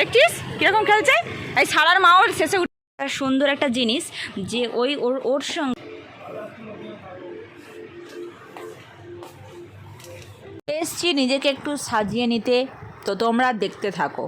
দেখছিস কিরকম খেলছে। এই শালার মা ওর শেষে সুন্দর একটা জিনিস যে ওই ওর সঙ্গে এসছি নিজেকে একটু সাজিয়ে নিতে। তো তোমরা দেখতে থাকো।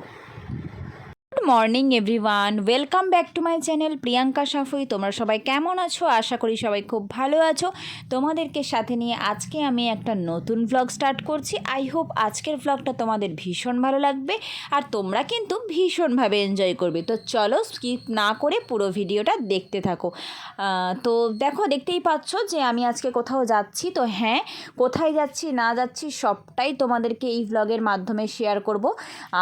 Good morning everyone, welcome back to my channel Priyanka Safui. তোমরা সবাই কেমন আছো? আশা করি সবাই খুব ভালো আছো। তোমাদেরকে সাথে নিয়ে আজকে আমি একটা নতুন ভ্লগ স্টার্ট করছি। আই হোপ আজকের ভ্লগটা তোমাদের ভীষণ ভালো লাগবে আর তোমরা কিন্তু ভীষণভাবে এনজয় করবে। তো চলো স্কিপ না করে পুরো ভিডিওটা দেখতে থাকো। তো দেখো, দেখতেই পাচ্ছ যে আমি আজকে কোথাও যাচ্ছি। তো হ্যাঁ, কোথায় যাচ্ছি না যাচ্ছি সবটাই তোমাদেরকে এই ভ্লগের মাধ্যমে শেয়ার করব।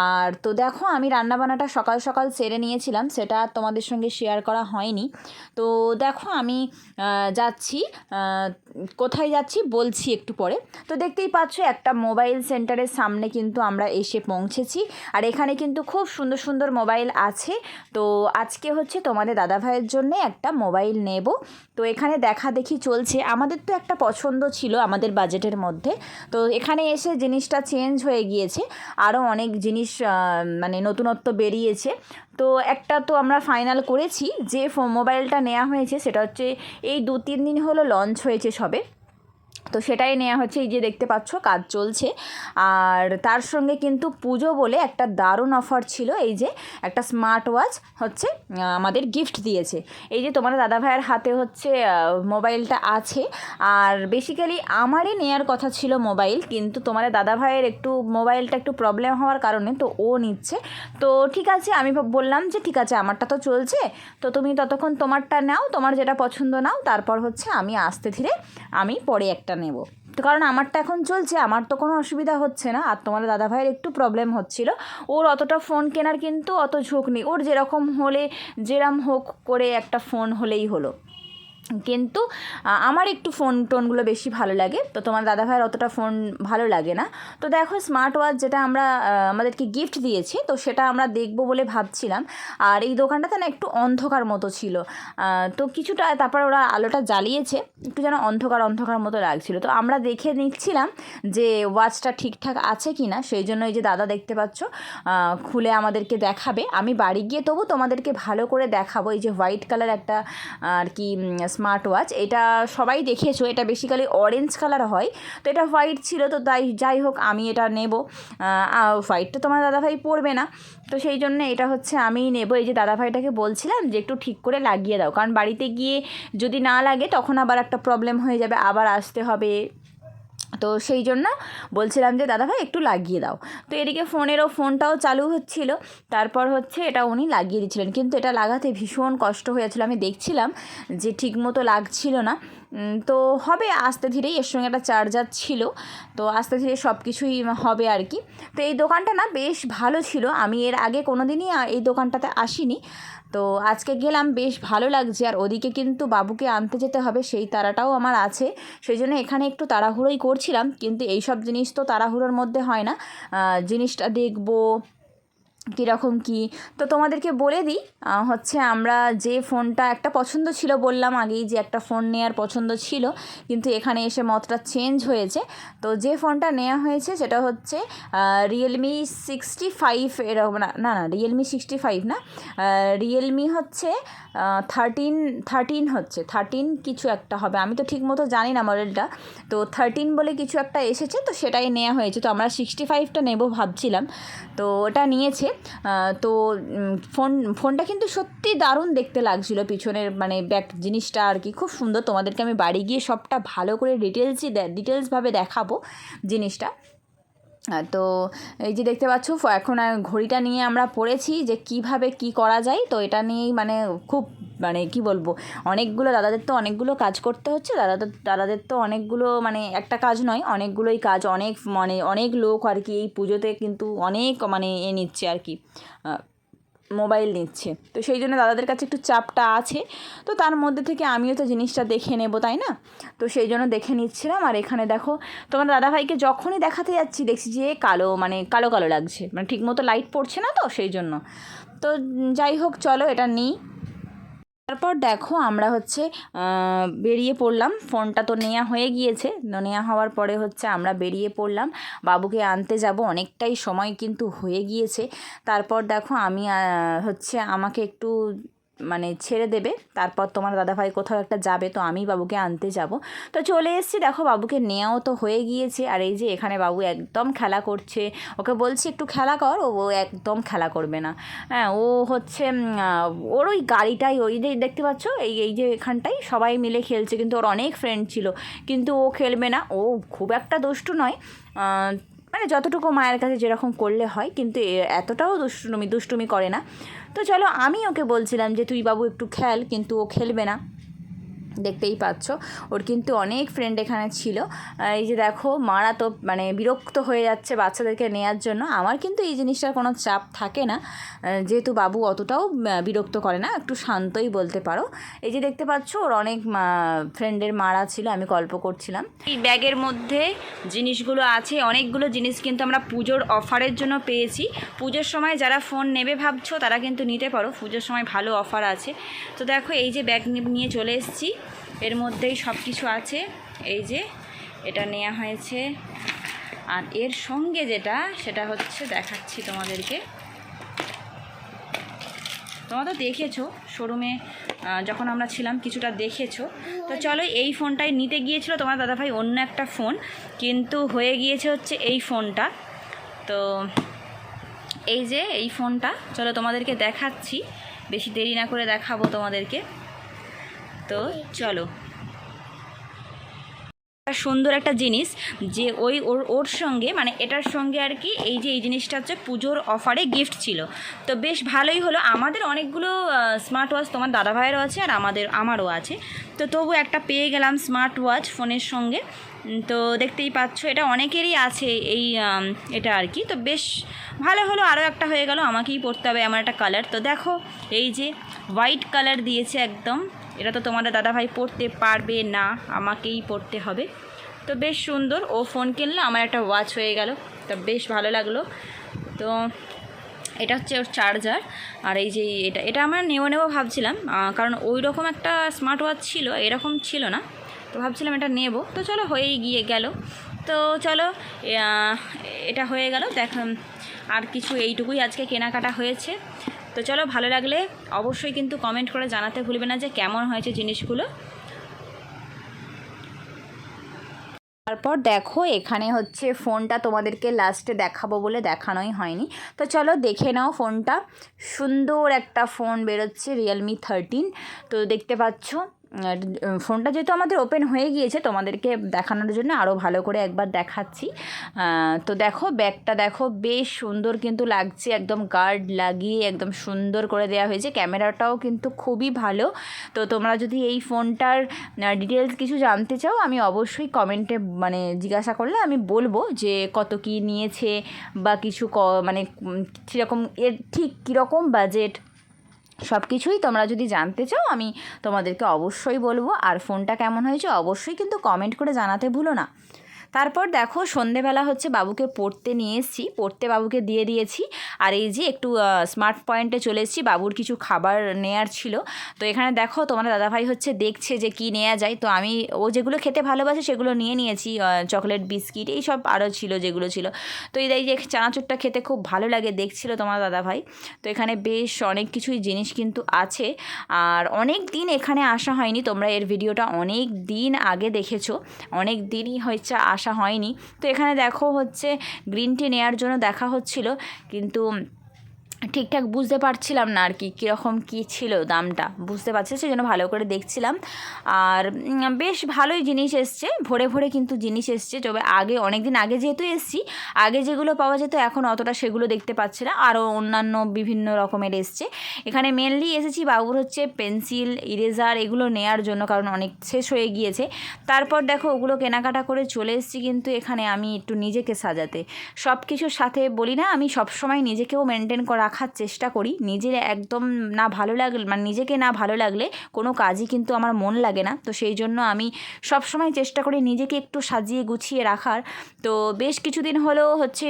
আর তো দেখো, আমি রান্নাবান্নাটা সকাল সকাল সেরে নিয়েছিলাম, সেটা তোমাদের সঙ্গে শেয়ার করা হয়নি। তো দেখো আমি যাচ্ছি, কোথায় যাচ্ছি বলছি একটু পরে। তো দেখতেই পাচ্ছ একটা মোবাইল সেন্টারের সামনে কিন্তু আমরা এসে পৌঁছেছি। আর এখানে কিন্তু খুব সুন্দর সুন্দর মোবাইল আছে। তো আজকে হচ্ছে তোমাদের দাদাভাইয়ের জন্য একটা মোবাইল নেব। তো এখানে দেখা দেখি চলছে। আমাদের তো একটা পছন্দ ছিল আমাদের বাজেটের মধ্যে। তো এখানে এসে জিনিসটা চেঞ্জ হয়ে গিয়েছে, আরও অনেক জিনিস মানে নতুনত্ব বেরিয়েছে। তো একটা তো আমরা ফাইনাল করেছি, যে মোবাইলটা নেওয়া হয়েছে সেটা হচ্ছে এই 2-3 দিন হলো লঞ্চ হয়েছে সবে। তো সেটাই নেওয়া হচ্ছে। এই যে দেখতে পাচ্ছ কাজ চলছে। আর তার সঙ্গে কিন্তু পুজো বলে একটা দারুণ অফার ছিল। এই যে একটা স্মার্ট ওয়াচ হচ্ছে আমাদের গিফট দিয়েছে। এই যে তোমার দাদাভাইয়ের হাতে হচ্ছে মোবাইলটা আছে। আর বেসিক্যালি আমারই নেওয়ার কথা ছিল মোবাইল, কিন্তু তোমার দাদাভাইয়ের একটু মোবাইলটা একটু প্রবলেম হওয়ার কারণে তো ও নিচ্ছে। তো ঠিক আছে, আমি বললাম যে ঠিক আছে, আমারটা তো চলছে, তো তুমি ততক্ষণ তোমারটা নাও, তোমার যেটা পছন্দ নাও, তারপর হচ্ছে আমি আস্তে ধীরে আমি পরে একটা নেব। তো কারণ আমারটা এখন চলছে, আমার তো কোনো অসুবিধা হচ্ছে না। আর তোমার দাদাভাইয়ের একটু প্রবলেম হচ্ছিল। ওর অতটা ফোন কেনার কিন্তু অত ঝোঁক নেই, ওর যেরকম হলে যেরম হোক করে একটা ফোন হলেই হলো। কিন্তু আমার একটু ফোন টোনগুলো বেশি ভালো লাগে, তো তোমার দাদাভাইয়ের অতটা ফোন ভালো লাগে না। তো দেখো স্মার্ট ওয়াচ যেটা আমরা আমাদেরকে গিফট দিয়েছি, তো সেটা আমরা দেখব বলে ভাবছিলাম। আর এই দোকানটাতে না একটু অন্ধকার মতো ছিল, তো কিছুটা তারপর ওরা আলোটা জ্বালিয়েছে, একটু যেন অন্ধকার অন্ধকার মতো লাগছিল। তো আমরা দেখে নিচ্ছিলাম যে ওয়াচটা ঠিকঠাক আছে কি না। সেই জন্য এই যে দাদা দেখতে পাচ্ছ খুলে আমাদেরকে দেখাবে। আমি বাড়ি গিয়ে তবু তোমাদেরকে ভালো করে দেখাবো। এই যে হোয়াইট কালার একটা আর কি স্মার্ট ওয়াচ, এটা সবাই দেখেছো, এটা বেসিক্যালি অরেঞ্জ কালার হয়। তো এটা হোয়াইট ছিল, তো তাই যাই হোক আমি এটা নেব। হোয়াইটটা তোমার দাদাভাই পরবে না, তো সেই জন্য এটা হচ্ছে আমিই নেব। এই যে দাদাভাইটাকে বলছিলাম যে একটু ঠিক করে লাগিয়ে দাও, কারণ বাড়িতে গিয়ে যদি না লাগে তখন আবার একটা প্রবলেম হয়ে যাবে, আবার আসতে হবে। তো সেই জন্য বলছিলাম যে দাদাভাই একটু লাগিয়ে দাও। তো এদিকে ফোনটাও চালু হচ্ছিল, তারপর হচ্ছে এটা উনি লাগিয়ে দিচ্ছিলেন। কিন্তু এটা লাগাতে ভীষণ কষ্ট হয়েছিল, আমি দেখছিলাম যে ঠিক মতো লাগছিল না। তো হবে আস্তে ধীরেই, এর সঙ্গে একটা চার্জার ছিল, তো আস্তে ধীরে সব কিছুই হবে আর কি। তো এই দোকানটা না বেশ ভালো ছিল, আমি এর আগে কোনো দিনই এই দোকানটাতে আসিনি। তো আজকে গেলাম, বেশ ভালো লাগছে। আর ওদিকে কিন্তু বাবুকে আনতে যেতে হবে, সেই তাড়াটাও আমার আছে। সেই জন্য এখানে একটু তাড়াহুড়োই করছিলাম, কিন্তু এই সব জিনিস তো তাড়াহুড়োর মধ্যে হয় না। জিনিসটা দেখবো কীরকম কী। তো তোমাদেরকে বলে দিই, হচ্ছে আমরা যে ফোনটা একটা পছন্দ ছিল, বললাম আগেই যে একটা ফোন নেওয়ার পছন্দ ছিল, কিন্তু এখানে এসে মতটা চেঞ্জ হয়েছে। তো যে ফোনটা নেওয়া হয়েছে সেটা হচ্ছে রিয়েলমি 65, এরকম না রিয়েলমি 65 না, রিয়েলমি হচ্ছে 13 হচ্ছে 13 কিছু একটা হবে, আমি তো ঠিক মতো জানি না মডেলটা। তো 13 বলে কিছু একটা এসেছে, তো সেটাই নেওয়া হয়েছে। তো আমরা 65টা নেব ভাবছিলাম, তো ওটা নিয়েছে। তো ফোনটা কিন্তু সত্যি দারুণ দেখতে লাগছিল, পিছনের মানে ব্যাক জিনিসটা আর কি খুব সুন্দর। তোমাদেরকে আমি বাড়ি গিয়ে সবটা ভালো করে ডিটেলসভাবে দেখাবো জিনিসটা। তো এই যে দেখতে পাচ্ছ এখন ঘড়িটা নিয়ে আমরা পড়েছি যে কিভাবে কি করা যায়। তো এটা নিয়েই মানে খুব মানে কি বলবো, অনেকগুলো দাদাদের তো অনেকগুলো কাজ করতে হচ্ছে, দাদাদের তো অনেকগুলো মানে একটা কাজ নয়, অনেকগুলোই কাজ, অনেক মানে অনেক লোক আর কি এই পুজোতে কিন্তু অনেক মানে নিচ্ছে আর কি, মোবাইল নিচ্ছে। তো সেই জন্য দাদাদের কাছে একটু চাপটা আছে। তো তার মধ্যে থেকে আমিও তো জিনিসটা দেখে নেব, তাই না? তো সেই জন্য দেখে নিচ্ছিলাম। আর এখানে দেখো তোমার দাদাভাইকে যখনই দেখাতে যাচ্ছি দেখছি যে কালো কালো লাগছে, মানে ঠিকমতো লাইট পড়ছে না, তো সেই জন্য। তো যাই হোক চলো এটা নিই। তারপর দেখো আমরা হচ্ছে বেরিয়ে পড়লাম। ফোনটা তো নেওয়া হয়ে গিয়েছে, নেওয়া হওয়ার পরে হচ্ছে আমরা বেরিয়ে পড়লাম, বাবুকে আনতে যাব। অনেকটাই সময় কিন্তু হয়ে গিয়েছে। তারপর দেখো আমি হচ্ছে আমাকে একটু মানে ছেড়ে দেবে, তারপর তোমার দাদাভাই কোথাও একটা যাবে, তো আমি বাবুকে আনতে যাব। তো চলে এসেছি, দেখো বাবুকে নেওয়াও তো হয়ে গিয়েছে। আর এই যে এখানে বাবু একদম খেলা করছে, ওকে বলছি একটু খেলা কর, ও একদম খেলা করবে না। হ্যাঁ, ও হচ্ছে ওর ওই গাড়িটাই, ওই যে দেখতে পাচ্ছ এই যে এখানটাই সবাই মিলে খেলছে, কিন্তু ওর অনেক ফ্রেন্ড ছিল, কিন্তু ও খেলবে না। ও খুব একটা দুষ্টু নয়, মানে যতটুকু মায়ের কাছে যেরকম করলে হয়, কিন্তু এতটাও দুষ্টুমি করে না। তো চলো, আমি ওকে বলছিলাম যে তুই বাবু একটু খেল, কিন্তু ও খেলবে না। দেখতেই পাচ্ছ ওর কিন্তু অনেক ফ্রেন্ড এখানে ছিল। এই যে দেখো মারা তো মানে বিরক্ত হয়ে যাচ্ছে বাচ্চাদেরকে নেওয়ার জন্য। আমার কিন্তু এই জিনিসটার কোনো চাপ থাকে না, যেহেতু বাবু অতটাও বিরক্ত করে না, একটু শান্তই বলতে পারো। এই যে দেখতে পাচ্ছ ওর অনেক ফ্রেন্ডের মারা ছিল, আমি গল্প করছিলাম। এই ব্যাগের মধ্যে জিনিসগুলো আছে, অনেকগুলো জিনিস কিন্তু আমরা পুজোর অফারের জন্য পেয়েছি। পুজোর সময় যারা ফোন নেবে ভাবছো তারা কিন্তু নিতে পারো, পুজোর সময় ভালো অফার আছে। তো দেখো এই যে ব্যাগ নিয়ে চলে এসেছি, এর মধ্যেই সব কিছু আছে। এই যে এটা নেওয়া হয়েছে, আর এর সঙ্গে যেটা সেটা হচ্ছে দেখাচ্ছি তোমাদেরকে। তোমরা তো দেখেছো শোরুমে যখন আমরা ছিলাম, কিছুটা দেখেছো। তো চলো, এই ফোনটাই নিতে গিয়েছিল তোমার দাদাভাই অন্য একটা ফোন, কিন্তু হয়ে গিয়েছে হচ্ছে এই ফোনটা। তো এই যে এই ফোনটা, চলো তোমাদেরকে দেখাচ্ছি, বেশি দেরি না করে দেখাবো তোমাদেরকে। তো চলো, সুন্দর একটা জিনিস যে ওর সঙ্গে মানে এটার সঙ্গে আর কি, এই যে এই জিনিসটা হচ্ছে পুজোর অফারে গিফট ছিল। তো বেশ ভালোই হলো। আমাদের অনেকগুলো স্মার্ট ওয়াচ তোমার দাদাভাইয়েরও আছে আর আমারও আছে, তো তবু একটা পেয়ে গেলাম স্মার্ট ওয়াচ ফোনের সঙ্গে। তো দেখতেই পাচ্ছ এটা অনেকেরই আছে এই এটা আর কি, তো বেশ ভালো হলো। আরও একটা হয়ে গেল, আমাকেই পরতে হবে আমার একটা কালার। তো দেখো এই যে হোয়াইট কালার দিয়েছে একদম, এটা তো তোমাদের দাদাভাই পরতে পারবে না, আমাকেই পরতে হবে। তো বেশ সুন্দর, ও ফোন কিনলো, আমার একটা ওয়াচ হয়ে গেল, তো বেশ ভালো লাগলো। তো এটা হচ্ছে ওর চার্জার। আর এই যে এটা আমরা নেবো ভাবছিলাম, কারণ ওই রকম একটা স্মার্ট ওয়াচ ছিল, এরকম ছিল না, তো ভাবছিলাম এটা নেব। তো চলো, হয়েই গিয়ে গেল। তো চলো, এটা হয়ে গেল। আর কিছু এইটুকুই আজকে কেনাকাটা হয়েছে। তো চলো, ভালো লাগলে অবশ্যই কিন্তু কমেন্ট করে জানাতে ভুলবে না যে কেমন হয়েছে জিনিসগুলো। তারপর দেখো এখানে হচ্ছে ফোনটা তোমাদেরকে লাস্টে দেখাবো বলে দেখানোই হয়নি। তো চলো দেখে নাও, ফোনটা সুন্দর একটা ফোন বেরোচ্ছে, রিয়েলমি 13। তো দেখতে পাচ্ছ ফোনটা যেহেতু আমাদের ওপেন হয়ে গিয়েছে, তোমাদেরকে দেখানোর জন্য আরও ভালো করে একবার দেখাচ্ছি। তো দেখো ব্যাগটা দেখো, বেশ সুন্দর কিন্তু লাগছে, একদম গার্ড লাগিয়ে একদম সুন্দর করে দেওয়া হয়েছে। ক্যামেরাটাও কিন্তু খুবই ভালো। তো তোমরা যদি এই ফোনটার ডিটেলস কিছু জানতে চাও, আমি অবশ্যই কমেন্টে মানে জিজ্ঞাসা করলে আমি বলবো যে কত কী নিয়েছে বা কিছু মানে কীরকম এর ঠিক কীরকম বাজেট, সব কিছুই তোমরা যদি জানতে চাও আমি তোমাদেরকে অবশ্যই বলবো। আর ফোনটা কেমন হয়েছে অবশ্যই কিন্তু কমেন্ট করে জানাতে ভুলো না। তারপর দেখো সন্ধেবেলা হচ্ছে বাবুকে পড়তে নিয়ে এসেছি, পড়তে বাবুকে দিয়ে দিয়েছি। আর এই যে একটু স্মার্ট পয়েন্টে চলে এসেছি, বাবুর কিছু খাবার নেয়ার ছিল। তো এখানে দেখো তোমার দাদাভাই হচ্ছে দেখছে যে কি নেওয়া যায়। তো আমি ও যেগুলো খেতে ভালোবাসে সেগুলো নিয়ে নিয়েছি, চকলেট বিস্কিট এইসব আরও ছিল যেগুলো ছিল। তো এই যে চানাচুরটা খেতে খুব ভালো লাগে দেখছিল তোমার দাদাভাই। তো এখানে বেশ অনেক কিছুই জিনিস কিন্তু আছে। আর অনেক দিন এখানে আসা হয়নি, তোমরা এর ভিডিওটা অনেক দিন আগে দেখেছো, অনেক দিনই হচ্ছে আসা হয়নি। তো এখানে দেখো হচ্ছে গ্রিন টি নেওয়ার জন্য দেখা হচ্ছিল, কিন্তু ঠিকঠাক বুঝতে পারছিলাম না আর কি কীরকম কী ছিল দামটা বুঝতে পারছি, সেই জন্য ভালো করে দেখছিলাম। আর বেশ ভালোই জিনিস এসছে, ভরে ভরে কিন্তু জিনিস এসছে। তবে আগে অনেক দিন আগে যেহেতু এসছি, আগে যেগুলো পাওয়া যেত এখন অতটা সেগুলো দেখতে পাচ্ছি না, আরও অন্যান্য বিভিন্ন রকমের এসছে। এখানে মেনলি এসেছি বাবুর হচ্ছে পেন্সিল, ইরেজার এগুলো নেয়ার জন্য, কারণ অনেক শেষ হয়ে গিয়েছে। তারপর দেখো ওগুলো কেনাকাটা করে চলে এসেছি কিন্তু এখানে আমি একটু নিজেকে সাজাতে। সব কিছুর সাথে বলি না, আমি সবসময় নিজেকেও মেনটেন রাখার চেষ্টা করি। নিজের একদম না ভালো লাগলে মানে নিজেকে না ভালো লাগলে কোনো কাজই কিন্তু আমার মন লাগে না। তো সেই জন্য আমি সবসময় চেষ্টা করি নিজেকে একটু সাজিয়ে গুছিয়ে রাখার। তো বেশ কিছুদিন হলো হচ্ছে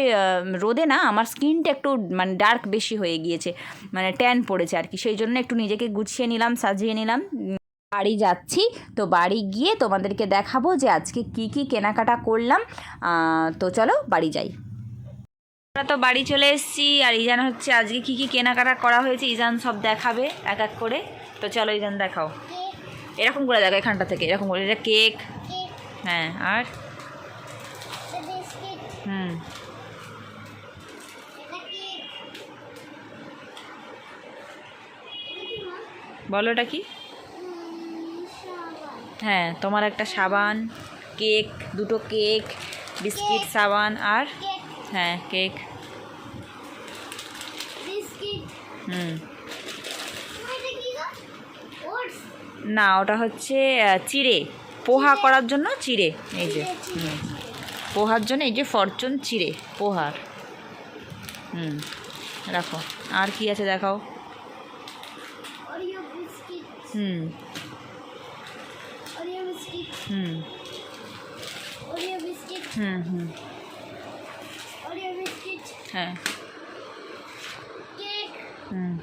রোদে না আমার স্কিনটা একটু মানে ডার্ক বেশি হয়ে গিয়েছে, মানে ট্যান পড়েছে আর কি। সেই জন্য একটু নিজেকে গুছিয়ে নিলাম, সাজিয়ে নিলাম। বাড়ি যাচ্ছি, তো বাড়ি গিয়ে তোমাদেরকে দেখাবো যে আজকে কি কি কেনাকাটা করলাম। তো চলো বাড়ি যাই। আমরা তো বাড়ি চলে এসেছি, আর ইজান হচ্ছে আজকে কি কি কেনাকাটা করা হয়েছে ইজান সব দেখাবে এক এক করে। তো চলো ইজান দেখাও, এরকম করে দেখো এখানটা থেকে এরকম করে, এটা কেক। হ্যাঁ, আর হুম বলো এটা কি? হ্যাঁ, তোমার একটা সাবান, কেক, দুটো কেক, বিস্কিট, সাবান, আর হ্যাঁ কেক। হুম না, ওটা হচ্ছে চিড়ে, পোহা করার জন্য চিড়ে। এই যে পোহার জন্য এই যে ফরচুন চিড়ে পোহার। রাখো। আর কি আছে দেখাও। হুম হুম হুম হুম হ্যাঁ হুম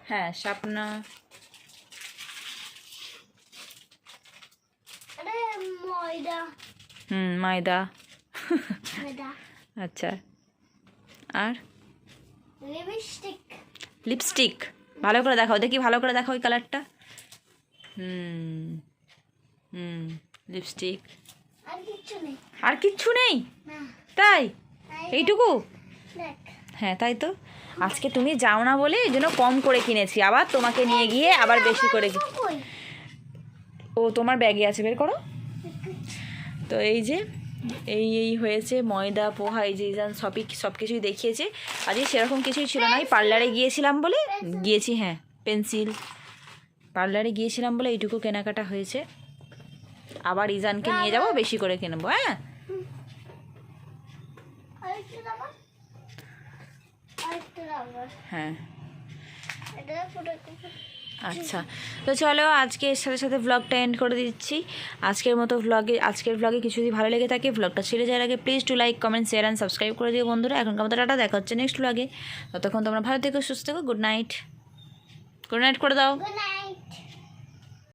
হ্যাঁ স্বপ্ন। ময়দা। আচ্ছা, আর লিপস্টিক। ভালো করে দেখাও দেখি, ভালো করে দেখাও ওই কালারটা। হুম হুম লিপস্টিক। আর কিচ্ছু নেই? তাই? এইটুকু? হ্যাঁ তাই তো। আজকে তুমি যাও না বলে এই জন্য কম করে কিনেছি, আবার তোমাকে নিয়ে গিয়ে আবার বেশি করে। ও তোমার ব্যাগে আছে, বের করো। তো এই যে এই হয়েছে ময়দা, পোহা, এই যে সব কিছুই দেখিয়েছে। আজকে সেরকম কিছুই ছিল না, পার্লারে গিয়েছিলাম বলে গিয়েছি। হ্যাঁ, পেন্সিল, পার্লারে গিয়েছিলাম বলে এইটুকু কেনাকাটা হয়েছে। আবার ইজানকে নিয়ে যাব, বেশি করে কিনবো। হ্যাঁ হ্যাঁ আচ্ছা, তো চলো আজকে এর সাথে সাথে ব্লগটা এন্ড করে দিচ্ছি। আজকের ব্লগে কিছু যদি ভালো লেগে থাকে, ব্লগটা ছেড়ে যাওয়ার আগে please to like, comment, share and subscribe করে দিও বন্ধুরা। এখনকার মতো টাটা, দেখা হচ্ছে নেক্সট ব্লগে। ততক্ষণ তোমরা ভালো থেকো, সুস্থ থেকো। Good night. গুড নাইট করে দাও।